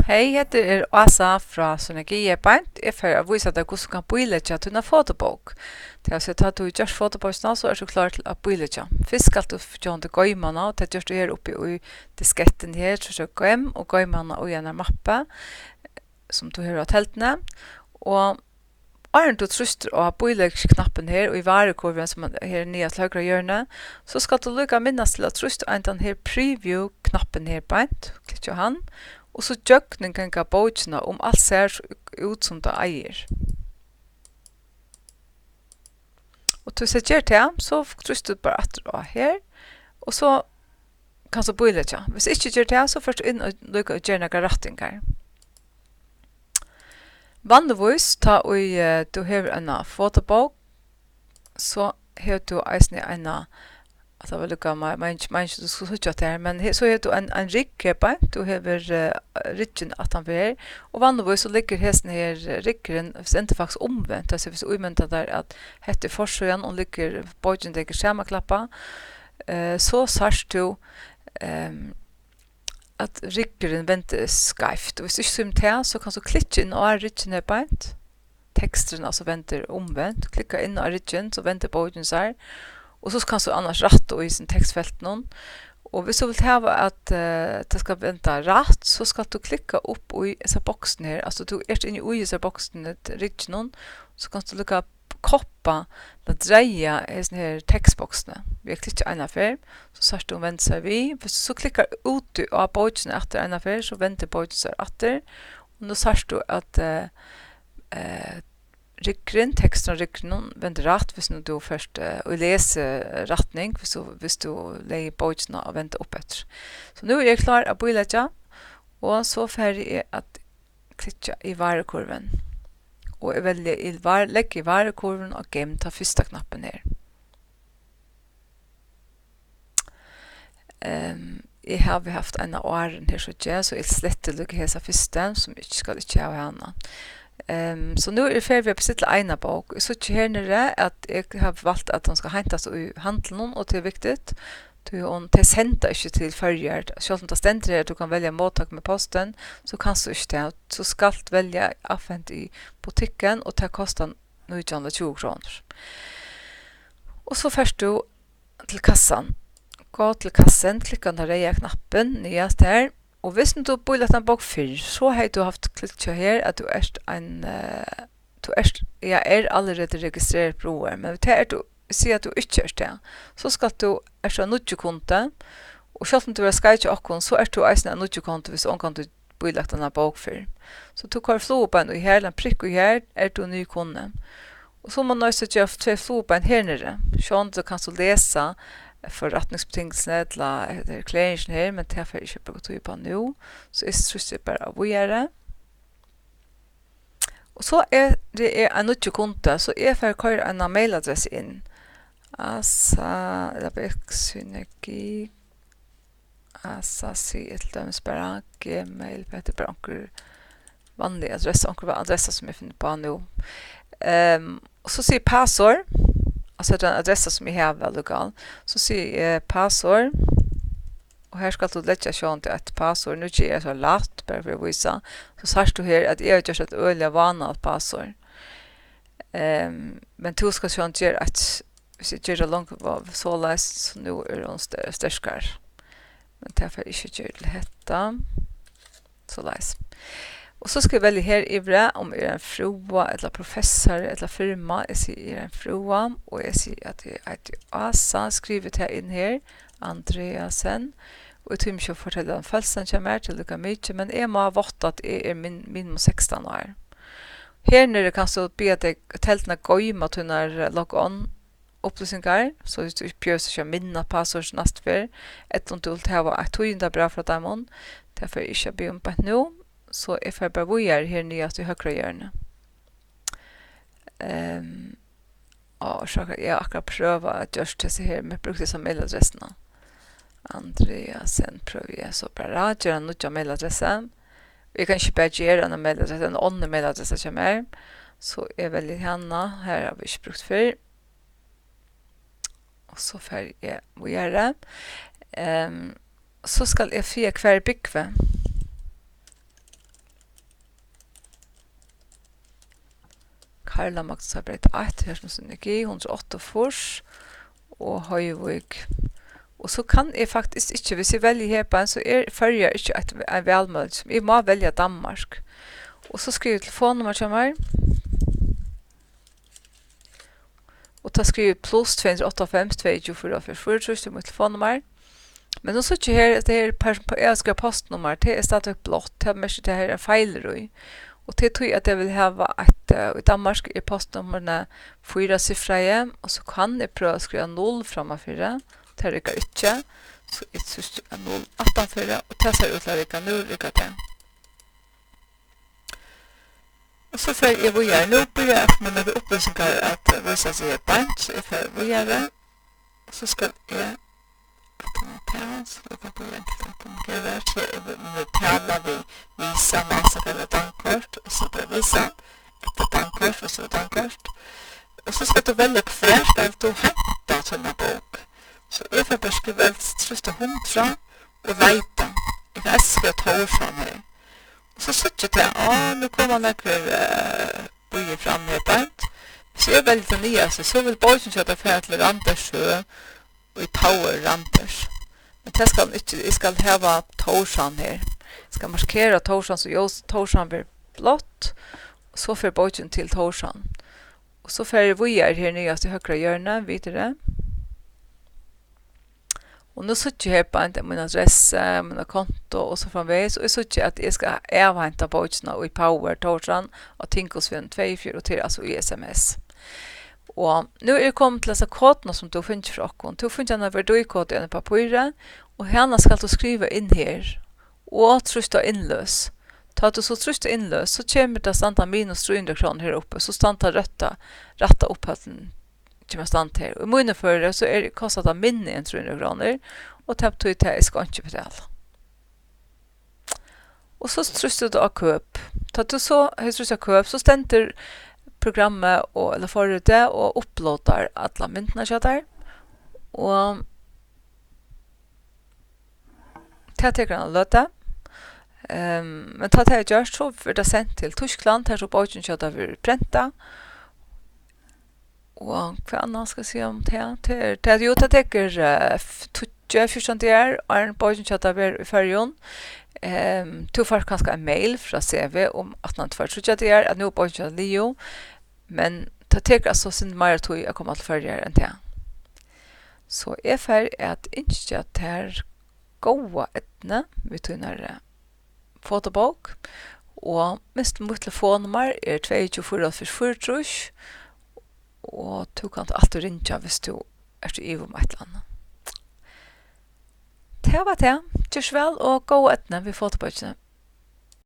Hej, heter Asa fra Synergia Band. Jeg får vise deg hvordan du kan bøyledja til en fotobok. Det er altså at du gjør fotobokene, så er du klar til å bøyledja. Først skal du gjøre det gøymene, og det gjør du her oppe i disketten her, så er det gøym, og gøymene og en mappe, som du har av teltene. Og når du tryster av bøyledsknappen her, og i varekurven som er her nye til høyre hjørne, så skal du lukke minnes til å tryste av den her preview-knappen her Band. Klikk jo han. Og så gjøknen kan gå bøkene om alt ser ut som det eier. Og til å gjøre det, så tryster du bare etter og her, og så kan du bøyle det. Hvis ikke gjør det, så først du inn og lukker og gjør noen rettinger. Vanligvis, du har en fotobok, så har du en det var lukka man du skulle søke der, men så har du en rigg på, du har riggen at han ver, og vanligvis så ligger hesten her riggeren, hvis ikke faktisk omvendt, altså hvis du umvendt der at hette forsøyen og ligger båten der skjermaklappa, så sørst du at riggeren venter skeift, og hvis du ikke sømmer til, så kan du klikke inn og riggen her på, teksten altså venter omvendt, klikka inn og riggen, så venter båten seg, og så kan du annars rette i sin tekstfelt noen. Og hvis du vil ha at det skal vente rett, så skal du klikke opp i disse boksen her. Altså du er inne i disse boksen riktig noen, så kan du lukke koppa, eller dreie i sånne her tekstboksene. Vi klikker en affær, så sørst du venter seg vi. Hvis du så klikker ut av boksene etter en affær, så venter boksene seg etter. Og nå sørst du at teksten av ryggren vender rett hvis du først leser retning, hvis du legger bøkene og venter opp etter. Så nå er jeg klar å bøyledja, og så ferdig er at klikke i varekurven. Og jeg velger legge i varekurven og ta første knappen her. Jeg har haft en av åren her, så jeg sletter lukke hese første, som jeg skal ikke ha henne. Så nu är det färdigt på sitt ena bok. Så inte här nere att jag har valt att de ska hämtas i handeln och det är viktigt. Det sända inte till förgärd. Så om det ständer att du kan välja mottag med posten så kan du inte det. Så ska du välja affänt i butiken och det kostar 920 kronor. Och så först du till kassan. Gå till kassan, klicka den röda knappen nyast här. Og hvis du bor en bok før, så har du haft klikket her at du er allerede registreret broer, men hvis du sier at du ikke er det, så skal du en nødjekonte, og selv om du er skrevet akkurat, så du en nødjekonte hvis du kan bor en bok før. Så du kan flåbein og her, en prikk og her, du ny kunde. Og så må du også gjøre 2 flåbein her nere, sånn at du kan lese forretningsbetingelsene eller erklæringen her, men det får jeg ikke bruke tog på nå, så jeg synes jeg bare å gjøre. Og så er det en nødvendig konto, så jeg får køre en mailadresse inn. Asa, Synergi, Asa, si et eller annet bare, Gmail, det er bare noen vanlige adresser som jeg finner på nå. Og så sier passord, altså den adressen som jeg har lokal, så sier jeg passord, og her skal du legge sånn til et passord, nå ikke er så latt, bare for å vise, så sier du her at jeg har gjort et øyelig vanlig passord. Men du skal sånn gjøre at hvis jeg gjør det langt så lest, så nå er det sterskere. Men derfor ikke gjør det hette, så lest. Og så skal jeg velge her ivre om jeg er en frua, eller professor, eller firma. Jeg sier jeg er en frua, og jeg sier at jeg heter Asa, skriver det inn her, Andreasen. Og jeg tror ikke å fortelle om følelsen kommer til lukka mye, men jeg må ha vått at jeg er minimum 16 år. Her nere kan du be at jeg teltene gøyma til når logge on opplysninger, så hvis du ikke gjør så ikke minne passord neste før, etter om du vil ta et tøyende bra fra dem, derfor jeg ikke be om på nå, så jeg får bare vujer her nyast i høyre hjørne. Og så jeg akkurat prøver at gjøre det her, men jeg bruker det som mailadressene. Andreasen prøver jeg så bare gjøre en nødvendig mailadresse. Vi kan ikke bare gjøre en mailadresse, en ånden mailadresse kommer. Så jeg velger henne, her har vi ikke brukt før. Og så får jeg vujer. Så skal jeg fire hver bygve. Karla Magnusarbreit 1, her som synergi, 108 fors, og Høyvik. Og så kan jeg faktisk ikke, hvis jeg velger her på en, så følger jeg ikke en velmøld, som jeg må velge Danmark. Og så skriver jeg telefonnummer til meg, og ta skriver plus 285 224 44 til mitt telefonnummer. Men nå så ikke her, det her jeg skriver postnummer, det er stadig blått, det er mest det her er feiler i. Og det tror jeg at jeg vil ha at i Danmark er postnummerne 4 siffreie, og så kan jeg prøve å skrive 0 framafyra, det rykker ikke, så jeg synes det er 0 18fyra, og det ser ut til å rykke, nå rykker det. Og så får jeg videre, nå blir jeg med noen opplysninger at hvis jeg sier bank, så jeg får videre, og så skal jeg så jeg kan gå vente til at den gjør så vi taler vi visa meg så kan det dankort, og så blir visa etter dankort, og så dankort. Og så skal du velge hver skal du hente til en bok. Så jeg får bare skrive trøste 100 og leite. Jeg får skrive 200 her. Og så sitter jeg, nå kommer noen bøye fram her bant. Så jeg velger det nye, så vil boken kjøte ferdig til Randersjø, og i Power Randers. Men det skal ikke, jeg skal hava Torsan her. Jeg skal markere Torsan, så just Torsan blir blått, og så får boken til Torsan. Og så får jeg videre her nyast i høyre hjørne, videre. Og nå sitter jeg her på min adresse, min konto og så framveis, og jeg sitter at jeg skal avhente boken i Power Torsan og Tinkosvinn 24 og til, altså i SMS. Og nu er jeg kommet til disse kodene som du finner fra oss. Du finner en verdikode i en papiret, og henne skal du skrive inn her, og tryste innløs. Ta du så tryste innløs, så kommer det standa minus 300 kroner her oppe, så standa retta opphalten kommer stand her. Og i munnen for det, så det kostet det minne enn 300 kroner, og tapp du til jeg skal ikke betale. Og så tryster du av køp. Ta du så tryster av køp, så stender programmet eller får det og uploadar alla myndene der. Og det teker han løte. Men det jeg gjør, så blir det sendt til Tyskland, her så boken kjøter vi prenta. Og hva annet skal jeg si om det? Det teker 14 år, og en boken kjøter vi i førjon. Du får kanskje en mail fra CV om at man får trodde det at nå boken kjøter Leo, men det teker altså sin mer tog å komme til førjer enn det. Så jeg får at ikke at det er gode etne, vi tøyner fotobok, og mitt telefonnummer er 22444, og du kan alltid ringe hvis du i om et eller annet. Det var det. Kjørs vel, og gode etne vi fotobokene.